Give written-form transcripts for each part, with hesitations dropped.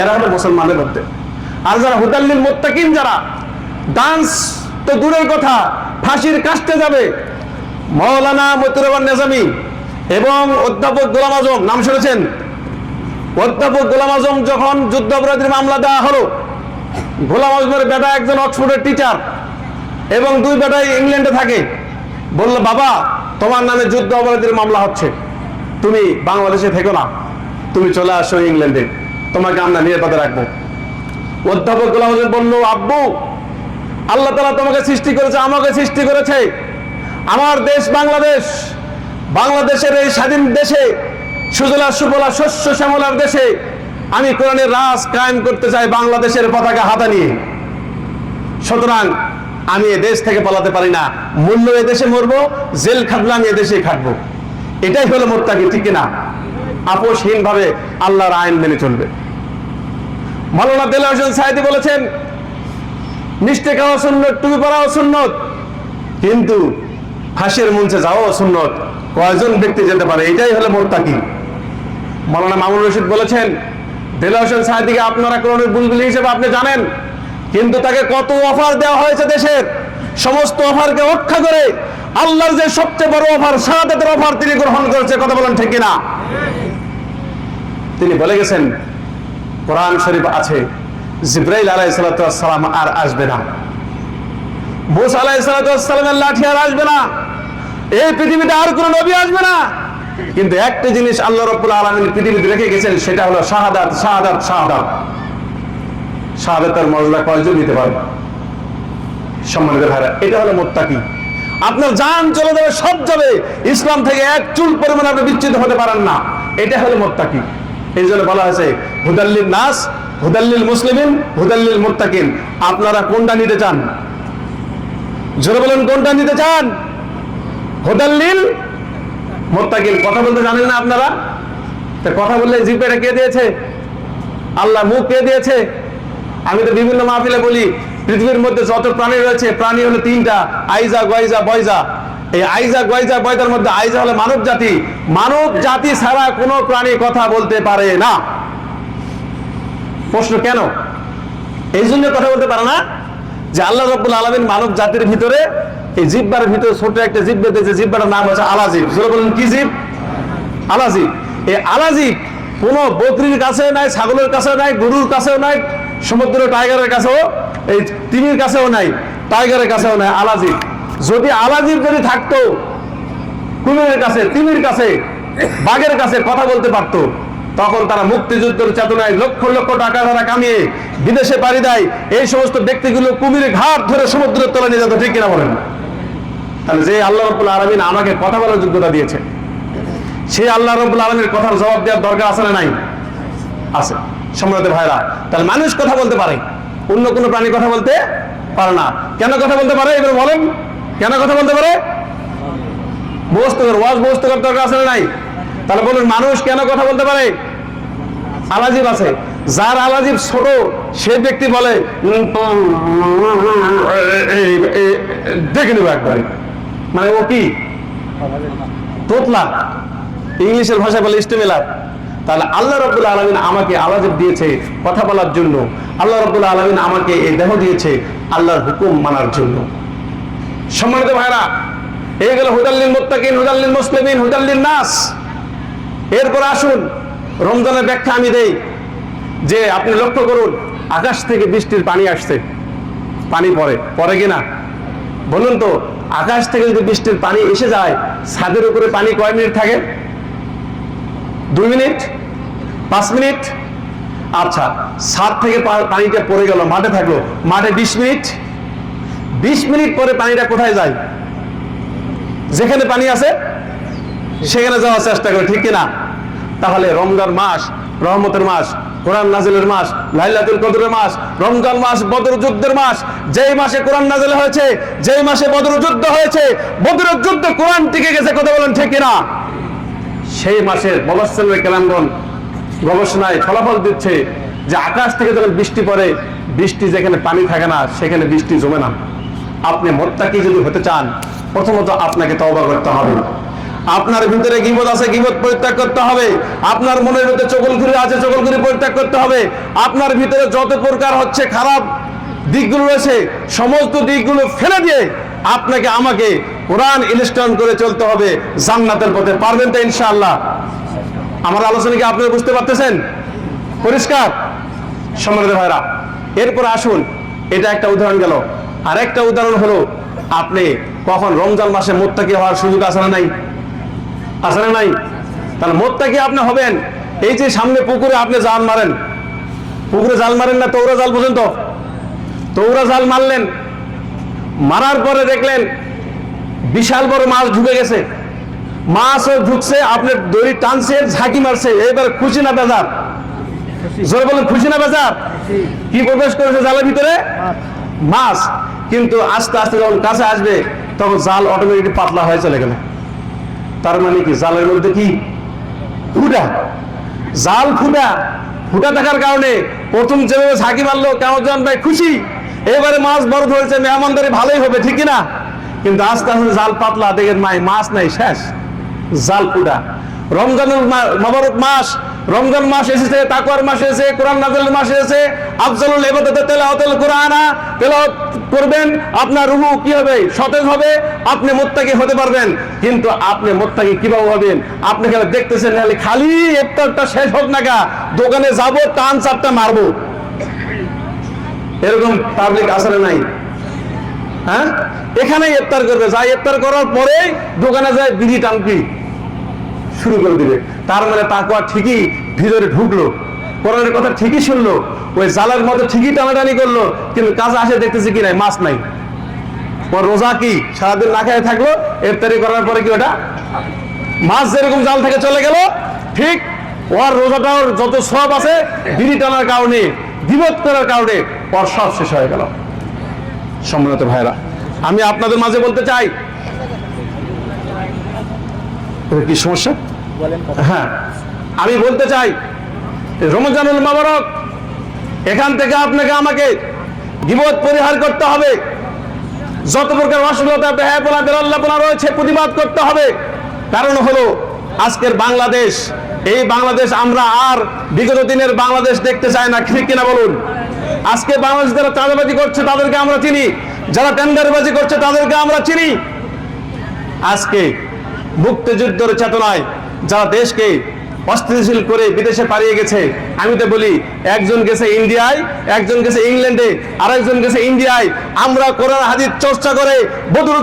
এরা হলো মুসলমানের মধ্যে। আর যারা হুদাল্লিল মুত্তাকিন, যারা ডান্স তো দূরের কথা, ফাঁসির কাস্টে যাবে, মাওলানা মতিউর রহমান নিজামী এবং অধ্যাপক গোলাম আজম, নাম শুনেছেন? অধ্যাপক গোলাম আজম যখন যুদ্ধাপরাধীর মামলা দেওয়া হলো, গোলাম আজমের বেটা একজন অক্সফোর্ডের টিচার এবং দুই বেটাই ইংল্যান্ডে থাকে, বললো বাবা তোমার নামে যুদ্ধ অপরাধীর মামলা হচ্ছে, তুমি বাংলাদেশে থেকো না, তুমি চলে আসো ইংল্যান্ডে, তোমাকে আমরা নিরাপদে রাখবো। অধ্যাপক গোলাম আজম বললো আব্বু, আল্লাহ তাআলা তোমাকে সৃষ্টি করেছে, আমাকে সৃষ্টি করেছে, আমার দেশ বাংলাদেশ, বাংলাদেশের এই স্বাধীন দেশে, সুজলা সুফলা শস্য শ্যামলার দেশে আমি কোরআনের রাজ কায়েম করতে চাই বাংলাদেশের পতাকা হাতে নিয়ে। সুতরাং আমি এ দেশ থেকে পালাতে পারি না, মূল্য এ দেশে মরবো, জেল খাটলে আমি এ দেশেই খাটবো। এটাই হলো মুত্তাকি, ঠিক না? আপোষহীন ভাবে আল্লাহর আইন মেনে চলবে। মাওলানা দেলোয়ার হোসেন সাঈদী বলেছেন মিষ্টি খাওয়া সুন্নত, টুপি পরাও সুন্নত, কিন্তু ফাঁসির মঞ্চে যাওয়াও সুন্নত। কয়জন ব্যক্তি যেতে পারে? এটাই হলো মুত্তাকি। মাওলানা মামুন রশিদ বলেছেন দেলোয়ার হোসেন সাঈদীকে আপনারা কোরআনের বুলবুলি হিসেবে আপনি জানেন, কিন্তু তাকে কত অফার দেওয়া হয়েছে, দেশের সমস্ত অফারকে রক্ষা করে আল্লাহর যে সবচেয়ে বড় অফার, শাহাদাতের অফার তিনি গ্রহণ করেছে। কথা বলেন ঠিক কিনা? তিনি বলে গেছেন কোরআন শরীফ আছে জিবরাইল আলাইহিস সালাম আর আসবে না, মুসা আলাইহিস সালামের লাঠি আর আসবে না, এই পৃথিবীতে আর কোন নবী আসবে না, কিন্তু একটা জিনিস আল্লাহ রাব্বুল আলামিন পৃথিবীতে রেখে গেছেন, সেটা হলো শাহাদাত। শাহাদাত শাহাদাত শাহাদাতের মর্যাদা কয়জন দিতে পারবে? সম্মানিত ভাইরা, এটা হলো মুত্তাকি। আপনার জান চলে যাবে, সব যাবে, ইসলাম থেকে এক চুল পরিমাণ আপনি বিচ্ছিন্ন হতে পারেন না, এটা হলো মুত্তাকি। এই জন্য বলা হয়েছে হুদাল্লিল নাস, হুদাল্লিল মুসলিমিন, হুদাল্লিল মুত্তাকিন। আপনারা কোনটা নিতে চান? জোরে বলেন, কোনটা নিতে চান? হুদাল্লিল মুত্তাকিন। কথা বলতে জানেন না আপনারা? তো কথা বললে জিহ্বাটা কে দিয়েছে? আল্লাহ। মুখ কে দিয়েছে? আমি তো বিভিন্ন মাহফিলে বলি পৃথিবীর মধ্যে যত প্রাণী রয়েছে, প্রাণী হলো তিনটা, আইজা, গয়জা, বয়জা। এই আইজা, গয়জা, বয়জার মধ্যে আইজা হলো মানব জাতি। মানব জাতি ছাড়া কোনো প্রাণী কথা বলতে পারে না। প্রশ্ন কেন? এই জন্য কথা বলতে পারে না যে আল্লাহ রাব্বুল আলামিন মানব জাতির ভিতরে এই জিহ্বার ভিতরে ছোট একটা জিহ্বা দিয়েছে, জিহ্বার নাম হচ্ছে আলাজিব। জোরে বলেন, কি জিব? আলাজিব। এই আলাজিব কোন বকরির কাছে নাই, ছাগলের কাছে নাই, গরুর কাছেও নাই, সমুদ্র টাইগারের কাছেও, এই তিমির কাছেও নাই, টাইগারের কাছেও নাই। আলাজিব। যদি আলাজিব যদি থাকতো, কুমিরের কাছে, তিমির কাছে, বাঘের কাছে কথা বলতে পারতো, তখন তারা মুক্তিযুদ্ধের চেতনায় লক্ষ লক্ষ টাকা তারা কামিয়ে বিদেশে পাড়ি দেয়। এই সমস্ত ব্যক্তিগুলো কুমিরের ঘাট ধরে সমুদ্রের তলে নিয়ে যেত, ঠিক কিনা বলেন? তাহলে যে আল্লাহ রাব্বুল আলামিন আমাকে কথা বলার যোগ্যতা দিয়েছে, সেই আল্লাহ রাব্বুল আলামিনের কথার জবাব দেওয়ার দরকার আছে না নাই? আছে। সম্মানিত ভাইরা, তাহলে মানুষ কথা বলতে পারে, অন্য কোনো প্রাণী কথা বলতে পারে না। কেন কথা বলতে পারে? এবার বলেন, কেন কথা বলতে পারে? ওয়াজ মুখস্থ করার দরকার আছে না নাই? তাহলে বলুন, মানুষ কেন কথা বলতে পারে? আলাজিব আছে। যার আলাজিব ছোট সে ব্যক্তি বলে দেখে নেব একবারে, মানে ও কি তোতলা, ইংলিশের ভাষায় বলে স্টিমেলার। তাহলে আল্লাহ রাব্বুল আলামিন আমাকে আলাজিব দিয়েছে কথা বলার জন্য, আল্লাহ রাব্বুল আলামিন আমাকে এই দেহ দিয়েছে আল্লাহর হুকুম মানার জন্য। সম্মানিত ভাইরা, এই গেল হুদাল্লিল মুত্তাকিন, হুদাল্লিল মুসলিমিন, হুদাল্লিন নাস। এরপর আসুন রমজানের ব্যাখ্যা আমি দেই। যে আপনি লক্ষ্য করুন, আকাশ থেকে বৃষ্টির পানি আসছে, পানি পড়ে কিনা বলুন তো? আকাশ থেকে যদি বৃষ্টির পানি এসে যায়, ছাদের উপরে পানি কয় মিনিট থাকে? 2 মিনিট, 5 মিনিট। আচ্ছা, ছাদ থেকে পানিটা পড়ে গেল, মাঠে থাকলো, মাঠে 20 মিনিট। 20 মিনিট পরে পানিটা কোথায় যায়? যেখানে পানি আছে সেখানে যাওয়ার চেষ্টা করে, ঠিক কিনা? তাহলে রমজান মাস রহমতের মাস, কোরআন নাজিলের মাস, লাইলাতুল কদরের মাস, রমজান মাস বদর যুদ্ধের মাস। যেই মাসে কোরআন নাজিল হয়েছে, যেই মাসে বদর যুদ্ধ হয়েছে, বদরের যুদ্ধে কোরআন টিকে গেছে, কথা বলেন ঠিক কিনা? সেই মাসের মুফাসসিরুল কেরামগণ গবেষণায় ফলাফল দিচ্ছে যে আকাশ থেকে যখন বৃষ্টি পড়ে, বৃষ্টি যেখানে পানি থাকে না সেখানে বৃষ্টি জমে না। আপনি মুত্তাকি যদি হতে চান, প্রথমত আপনাকে তওবা করতে হবে। আপনার ভিতরে গীবত আছে, গীবত পরিত্যাগ করতে হবে। আপনার মনের ভিতরে চগলখুরি আছে, চগলখুরি পরিত্যাগ করতে হবে। আপনার ভিতরে যত প্রকার হচ্ছে খারাপ দিকগুলো রয়েছে, সমস্ত দিকগুলো ফেলে দিয়ে আপনাকে আমাকে কোরআন ইনস্টল করে চলতে হবে জান্নাতের পথে। পারবেন তো ইনশাআল্লাহ? আমার আলোচনা কি আপনারা বুঝতে পারতেছেন? পরিষ্কার? সম্মানিত ভাইরা, এরপর আসুন, এটা একটা উদাহরণ গেল। আর একটা উদাহরণ হলো, আপনি কখন রমজান মাসে মুত্তাকি হওয়ার সুযোগ আছে না নাই? আছে না নাই? তাহলে মুত্তাকি আপনি হবেন। এই যে সামনে পুকুরে আপনি জাল মারেন, পুকুরে জাল মারেন না, তৌরা জাল পর্যন্ত, তৌরা জাল মারলেন, মারার পরে দেখলেন বিশাল বড় মাছ ঢুকে গেছে, মাছও ঢুকছে, আপনি দড়ি টানছে, ঝাঁকি মারছে, এবার খুশি না বেজার? জোরে বলেন, খুশি না বেজার? কি প্রবেশ করেছে জালের ভিতরে? মাছ। কিন্তু আস্তে আস্তে যখন কাছে আসবে তখন জাল অটোমেটিক পাতলা হয়ে চলে গেল। তার মানে কি, জালের মধ্যে কি ফুটা, জাল ফুটা। ফুটা থাকার কারণে প্রথম যেভাবে ঝাঁকি মারলো কেমন ভাই খুশি, এবারে মাছ বড় ধরেছে, মেহমানদারি ভালোই হবে, ঠিক না? কিন্তু আস্তে আস্তে জাল পাতলা, দেখেন মাছ নাই, শেষ, জাল ফুটা। রমজানুল মোবারক মাস, রমজান মাস এসেছে, তাকওয়ার মাস এসেছে, কোরআন নাযিলের মাস এসেছে, আফজালুল ইবাদাত তিলাওয়াতুল কোরআন, তেলাওয়াত করবেন, আপনার রূহ কি হবে? সতেজ হবে, আপনি মুত্তাকি হতে পারবেন। কিন্তু আপনি মুত্তাকি কিভাবে হবেন? আপনি খালি দেখতেছেন, খালি ইফতারটা শেষ হোক না গা, দোকানে যাব, টান চারটা মারবো, এরকম পাবলিক আসলে নাই। হ্যাঁ, এখানে ইফতার করবে, যা ইফতার করার পরে দোকানে যায় বিড়ি টানবি শুরু করে দিবে। তার মানে তাকওয়া ঠিকই ভিতরে ঢুকলো, কোরআনের কথা ঠিকই শুনলো, ওই জালের মতো ঠিকই টানাটানি করলো, কিন্তু কাছে আসে দেখতেছি কি নাই, মাছ নাই। ওর রোজা কি সারাদিন না খেয়ে থাকলো, ইফতারি করার পরে কি ওটা মাছ যেরকম জাল থেকে চলে গেল, ঠিক ওর রোজাটাও যত সব আছে বিড়ি টানার কারণে, গীবত করার কারণে ওর সব শেষ হয়ে গেল। সম্মানিত ভাইরা, আমি আপনাদের মাঝে বলতে চাই, কি সমস্যা? হ্যাঁ, আমি বলতে চাই, রমজানুল মোবারক, এখান থেকে আপনাকে আমাকে গীবত পরিহার করতে হবে, যত প্রকার অশ্লীলতা, বেহায়াপনা, বেলাল্লাপনা রয়েছে প্রতিবাদ করতে হবে। কারণ হলো আজকের বাংলাদেশ, এই বাংলাদেশ আমরা আর বিগত দিনের বাংলাদেশ দেখতে চাই না, ঠিক কিনা বলুন? আজকে বাংলাদেশ যারা চাঁদাবাজি করছে তাদেরকে আমরা চিনি, যারা টেন্ডারবাজি করছে তাদেরকে আমরা চিনি। আজকে মুক্তিযুদ্ধের চেতনায় যারা দেশকে অস্থিতিশীল করে বিদেশে পালিয়ে গেছে, আমি তো বলি, একজন গেছে ইন্ডিয়ায়, একজন গেছে ইংল্যান্ডে, আরেকজন গেছে ইন্ডিয়ায়। আমরা কোরআন হাদিস চর্চা করে বদর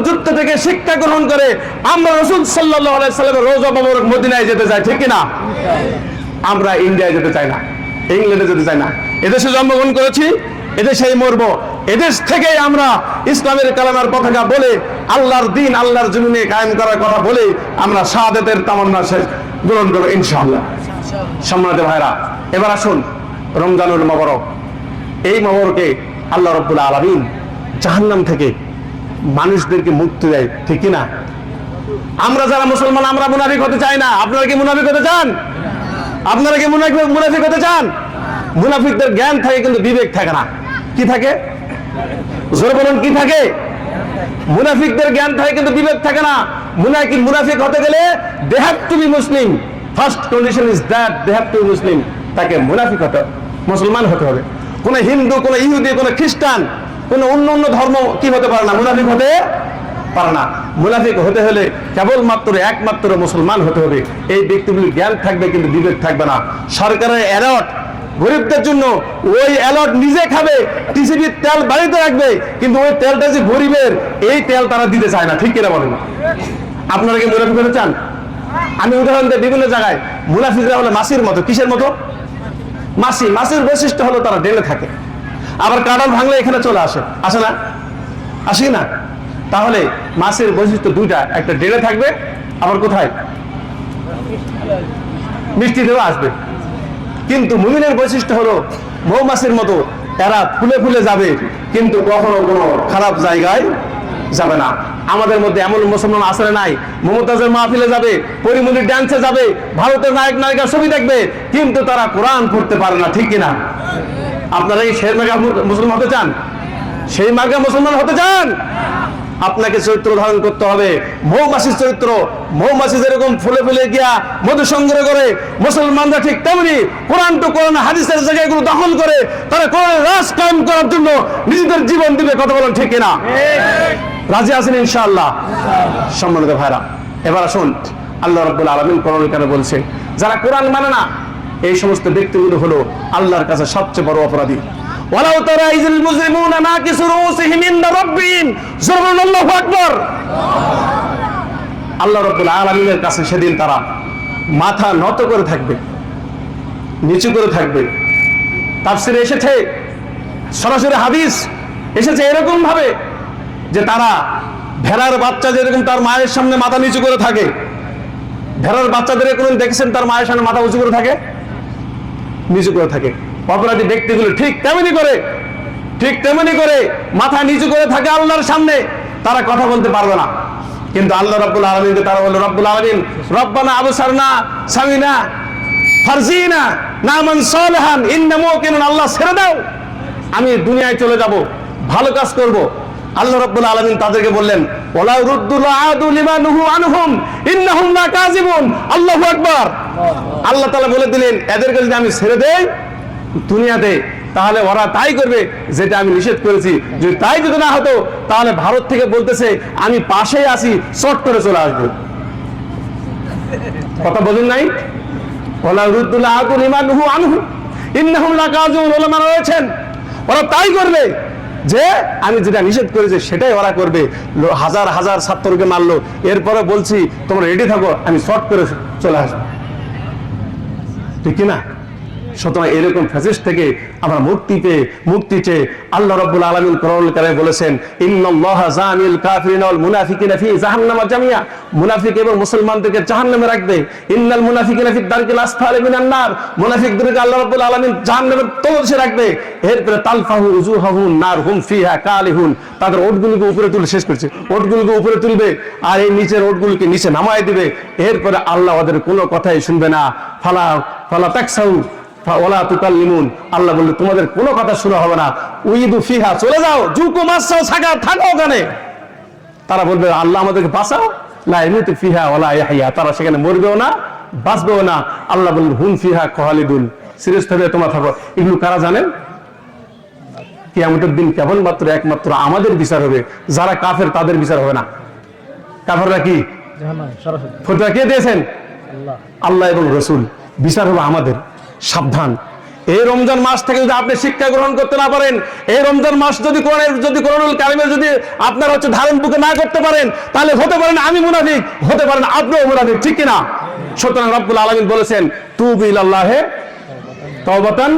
যুদ্ধ থেকে শিক্ষা গ্রহণ করে আমরা রাসূল সাল্লাল্লাহু আলাইহি সাল্লামের রওজা মুবারক মদিনায় যেতে চাই, ঠিক কিনা? আমরা ইন্ডিয়ায় যেতে চাই না, ইংল্যান্ডে যেতে চাই না। এদেশে জন্মগ্রহণ করেছি, এদেশেই মরব। এদেশ থেকে আমরা ইসলামের কালেমার পতাকা বলে, আল্লাহর দ্বীন, আল্লাহর জমিনে কায়েম করার কথা বলে আমরা শাহাদাতের তামান্না গ্রহণ করব ইনশাআল্লাহ। সম্মানিত ভাইরা, এবার আসুন রমজানুল মোবারক, এই মোবারকে আল্লাহ রাব্বুল আলামিন জাহান্নাম থেকে মানুষদেরকে মুক্তি দেয়, ঠিক কি না? আমরা যারা মুসলমান, আমরা মুনাফিক হতে চাই না। আপনারা কি মুনাফিক হতে চান? আপনারা কি মুনাফিক হতে চান? মুনাফিকদের জ্ঞান থাকে কিন্তু বিবেক থাকে না। কি থাকে? জোরে বলুন, কি থাকে? মুনাফিকদের জ্ঞান থাকে কিন্তু বিবেক থাকে না। মুনাফিক হতে গেলে they have to be Muslim. First condition is that they have to be Muslim. তাকে মুনাফিক হতে, মুসলমান হতে হবে। কোন হিন্দু, কোন ইহুদি, কোন খ্রিস্টান, কোন অন্য ধর্ম কি হতে পারে না, মুনাফিক হতে পারে না। মুনাফিক হতে হলে কেবলমাত্র একমাত্র মুসলমান হতে হবে। এই ব্যক্তিগুলির জ্ঞান থাকবে কিন্তু বিবেক থাকবে না। সরকারের অ্যালার্ট গরিবদের জন্য, ওই অ্যালার্ট নিজে খাবে, টিসিবির তেল বাড়িতে রাখবে, কিন্তু ওই তেলটা যে গরিবের, এই তেল তারা দিতে চায় না, ঠিক কিনা বলেন? আপনারা কি মুনাফিক হতে চান? আমি উদাহরণ দিই, বিভিন্ন জায়গায় মুনাফিকরা হলো মাছির মতো। কিসের মতো? মাছির বৈশিষ্ট্য হলো তারা ডেলে থাকে, আবার কাঁঠাল ভাঙলে এখানে চলে আসে, আসে না? আসি না? তাহলে মাছের বৈশিষ্ট্য দুইটা, একটা ডেলে থাকবে, আবার কোথায় মিষ্টি দেওয়া আসবে। কিন্তু মুমিনের বৈশিষ্ট্য হলো মৌমাছির মতো, এরা ফুলে ফুলে যাবে কিন্তু কখনো কোনো খারাপ জায়গায় যাবে না। আমাদের মধ্যে এমন মুসলমান আসলে নাই, মমতাজের মাহফিলে যাবে, পরিমণির ডান্সে যাবে, ভারতের নায়ক নায়িকার ছবি দেখবে, কিন্তু তারা কোরআন পড়তে পারে না, ঠিক কিনা? আপনারা কি সেই মার্কা মুসলমান হতে চান? সেই মার্কা মুসলমান হতে চান? আপনাকে চরিত্র ধারণ করতে হবে মৌমাছির চরিত্র। মৌমাছি যেরকম ফুলে ফুলে গিয়া মধু সংগ্রহ করে, মুসলমানরা ঠিক তেমনি কোরআন টু কোরআন হাদিসের জায়গাগুলো দখল করে তারা কোরআনের রাজ কায়েম করার জন্য নিজেদের জীবন দিবে। কথা বলেন ঠিক কিনা? রাজি আছেন ইনশাআল্লাহ? সম্মানিত ভাইরা, এবার আসুন আল্লাহ রাব্বুল আলামিন কোরআনুল কারীমে বলছে যারা কোরআন মানে না এই সমস্ত ব্যক্তিগুলো হলো আল্লাহর কাছে সবচেয়ে বড় অপরাধী। ওয়ালাউ তারা ইযিল মুজরিমুনা নাকিসু রুউসিহিম ইনদা রাব্বিহিম যুররুন আল্লাহু আকবার। আল্লাহ রাব্বুল আলামিনের কাছে সেদিন তারা মাথা নত করে থাকবে, নিচু করে থাকবে। তাফসিরে এসেছে, সরাসরি হাদিস এসেছে এরকম ভাবে যে তারা ভেড়ার বাচ্চা যেরকম তার মায়ের সামনে মাথা নিচু করে থাকে, ভেড়ার বাচ্চাদের কোনদিন দেখেছেন তার মায়ের সামনে মাথা উঁচু করে থাকে? নিচু করে থাকে। অপরাধী ব্যক্তিগুলো ঠিক তেমনি করে মাথা নিচু করে থাকে আল্লাহর সামনে। তারা কথা বলতে পারবে না, কিন্তু আল্লাহ রাব্বুল আলামিনকে তারা বলল রব্বুল আলামিন রব্বানা আবসারনা সামিনা ফারজিনা নামান সালিহান ইন্না মুকিনুন। আল্লাহ ছেড়ে দাও, আমি দুনিয়ায় চলে যাব, ভালো কাজ করব। আল্লাহ রাব্বুল আলামিন তাদেরকে বললেন ওয়ালা রুদ্দুল আদু লিমা নুহু আনহুম ইন্নাহুম লাকাযিবুন। আল্লাহু আকবার। আল্লাহ তাআলা বলে দিলেন এদেরকে যদি আমি ছেড়ে দেই দুনিয়াতে তাহলে ওরা তাই করবে যেটা আমি নিষেধ করেছি। যদি তাই যদি না হতো তাহলে ভারত থেকে বলতেছে আমি পাশেই আছি, শর্ট করে চলে আসবো। কথা বলেন নাই? ওয়ালা রুদ্দুল আদু লিমা নুহু আনহুম ইন্নাহুম লাকাযিবুন। ওলামা রয়েছেন ওরা তাই করবে যে আমি যেটা নিষেধ করেছি সেটাই ওরা করবে। হাজার হাজার ছাত্রকে মারলো, এরপরে বলছি তোমরা রেডি থাকো, আমি শর্ট করে চলে আসবো। ঠিক কিনা? সুতরাং এরকম ফ্যাসিস্ট থেকে আমরা মুক্তি চেয়ে আল্লাহ রাব্বুল আলামিন কোরআনুল কারীমে বলেছেন ইন্নাল্লাহা জামিল কাফিরিনা ওয়াল মুনাফিকিনা ফি জাহান্নামা জামিয়া। মুনাফিক এবং মুসলমানদেরকে জাহান্নামে রাখবে। ইন্নাল মুনাফিকিনা ফি দারকিল আসফালি মিনান নার। মুনাফিকদেরকে আল্লাহ রাব্বুল আলামিন জাহান্নামের তলদেশে রাখবে। এরপরে তালফাহু উজুহাহুম নার হুম ফিহা কালিহুন। তাদের ওটগুলোকে উপরে তুলে শেষ করছে, ওটগুলোকে উপরে তুলবে আর এই নিচের ওটগুলোকে নিচে নামায় দিবে। এরপরে আল্লাহ ওদের কোনো কথাই শুনবে না। ফালা তাকসাউ ওয়ালা তুকাল্লিমুন। আল্লাহ বলল তোমাদের কোনো কথা শোনা হবে না। উইদু ফিহা, চলে যাও, জুকু মাসাও থাকো ওখানে। তারা বলবে আল্লাহ আমাদেরকে বাঁচাও। লা ইয়ামুতু ফিহা ওয়ালা ইয়াহইয়া। তারা সেখানে মরবেও না, বাঁচবেও না। আল্লাহ বললেন হুম ফিহা খালিদুন। চিরস্থায়ী তোমরা থাকো। এগুলো কারা জানেন? কিয়ামতের দিন কেবলমাত্র একমাত্র আমাদের বিচার হবে, যারা কাফের তাদের বিচার হবে না। কাফেররা কি ফতোয়া কে দিয়েছেন? আল্লাহ এবং রাসূল। বিচার হবে আমাদের। সাবধান, এই রমজান মাস থেকে যদি আপনি শিক্ষা গ্রহণ করতে না পারেন, এই রমজান মাস যদি কোরআনুল কারীমের যদি আপনার ধারণ বুকে না করতে পারেন, তাহলে হতে পারেন আমি মুনাফিক, হতে পারেন আপনিও মুনাফিক। ঠিক কিনা? সুতরাং রব্বুল আলামিন বলেছেন তুবু ইলাল্লাহি তাওবাতান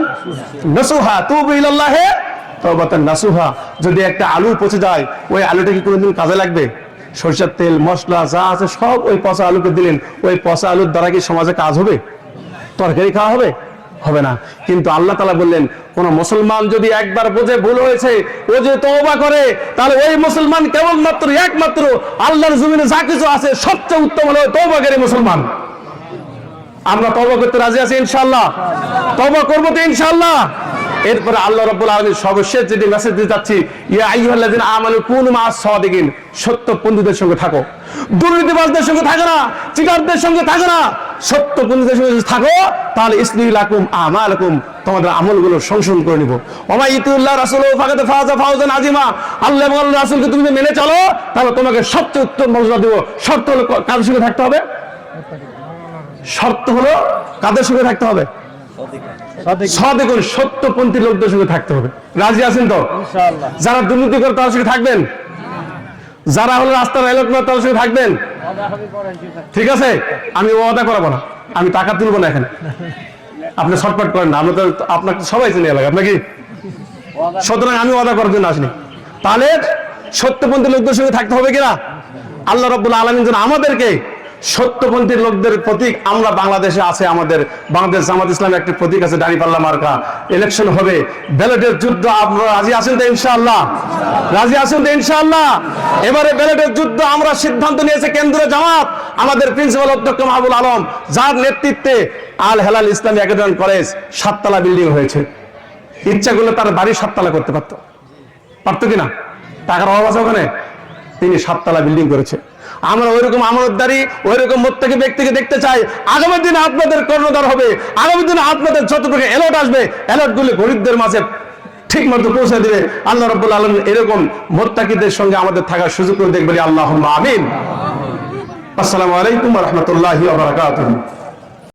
নাসুহা। তুবু ইলাল্লাহি তাওবাতান নাসুহা। যদি একটা আলু পচে যায়, ওই আলুটা কি কোনোদিন কাজে লাগবে? সরিষার তেল মশলা যা আছে সব ওই পচা আলুকে দিলেন, ওই পচা আলুর দ্বারা কি সমাজে কাজ হবে? তরকারি খাওয়া হবে? হবে না। কিন্তু আল্লাহ তাআলা বললেন কোন মুসলমান যদি একবার বুঝে ভুল হয়েছে ও যে তওবা করে, তাহলে ওই মুসলমান কেবলমাত্র একমাত্র আল্লাহর জমিনে যা কিছু আছে সবচেয়ে উত্তম হলো তওবাকারী মুসলমান। আমরা তওবা করতে রাজি আছি ইনশাআল্লাহ? তওবা করবো তো ইনশাআল্লাহ? এরপরে আল্লাহ রাব্বুল আলামিন সর্বশেষ যেটি মেসেজ দিতে যাচ্ছি, ইয়া আইয়ুহাল্লাযিনা আমানু কুনু মা'আস সাদিকিন। সত্যপন্থীদের সঙ্গে থাকো, দুর্নীতিবাজদের সঙ্গে থাকো না, চিটারদের সঙ্গে থাকো না। সত্যপন্থীদের সঙ্গে থাকো, তাহলে ইসলিহু লাকুম আমালাকুম, তোমাদের আমলগুলো সংশোধন করে নিব। ওয়া মা ইতিউল্লাহ রাসূলুহু ফাকাদ ফাযা ফাওজান আযীমা। আল্লাহ এবং আল্লাহর রাসূলকে তুমি মেনে চলো, তাহলে তোমাকে সবচেয়ে উত্তম মর্যাদা দেব। শর্ত হলো কাদের সঙ্গে থাকতে হবে? শর্ত হলো কাদের সঙ্গে থাকতে হবে? সাদিকুন, সত্যপন্থী লোকদের সঙ্গে থাকতে হবে। রাজি আছেন তো? ইনশাআল্লাহ। যারা দুর্নীতি করে তাদের সঙ্গে থাকবেন, যারা হলো রাস্তার এলাকা করে তাদের সঙ্গে থাকবেন। ঠিক আছে? আমি ওয়াদা করাবো না, আমি টাকা তুলবো না এখানে। আপনি শর্টকাট করেন না, আমি তো আপনাকে সবাই চিনি এলাকা, আপনাকে। সুতরাং আমি ওয়াদা করার জন্য আসিনি। তাহলে সত্যপন্থী লোকদের সঙ্গে থাকতে হবে কিনা? আল্লাহ রাব্বুল আলামিন যেন আমাদেরকে সত্যপন্থী লোকদের প্রতীক, আমরা বাংলাদেশে আছে, আমাদের বাংলাদেশ জামাত ইসলামের একটি প্রতীক আছে দাঁড়িপাল্লা মার্কা। ইলেকশন হবে, ব্যালটের যুদ্ধ। আপনারা রাজি আছেন তো ইনশাআল্লাহ? রাজি আছেন তো ইনশাআল্লাহ? এবারে ব্যালটের যুদ্ধ আমরা সিদ্ধান্ত নিয়েছে কেন্দ্রীয় জামাত, আমাদের প্রিন্সিপাল অধ্যক্ষ মাহবুল আলম, যার নেতৃত্বে আল হেলাল ইসলামী একাডেমিক কলেজ 7 তলা বিল্ডিং হয়েছে। ইচ্ছা করলে তার বাড়ি 7 তলা করতে পারতো কিনা? টাকার অভাব আছে ওখানে? তিনি 7 তলা বিল্ডিং করেছে। আমরা ওইরকম আমানতদারি, ওইরকম মুত্তাকি ব্যক্তিকে দেখতে চাই। আগামী দিনে আপনাদের কর্ণধার হবে, আগামী দিনে আপনাদের যতটুকু অ্যালার্ট আসবে, অ্যালার্টগুলি গরিবদের মাঝে ঠিক মতো পৌঁছে দিবে। আল্লাহ রাব্বুল আলামিন এরকম মুত্তাকিদের সঙ্গে আমাদের থাকার সুযোগ করে দেখবেন। আল্লাহুম্মা আমিন। আসসালামু আলাইকুম ওয়া রাহমাতুল্লাহি ওয়া বারাকাতুহু।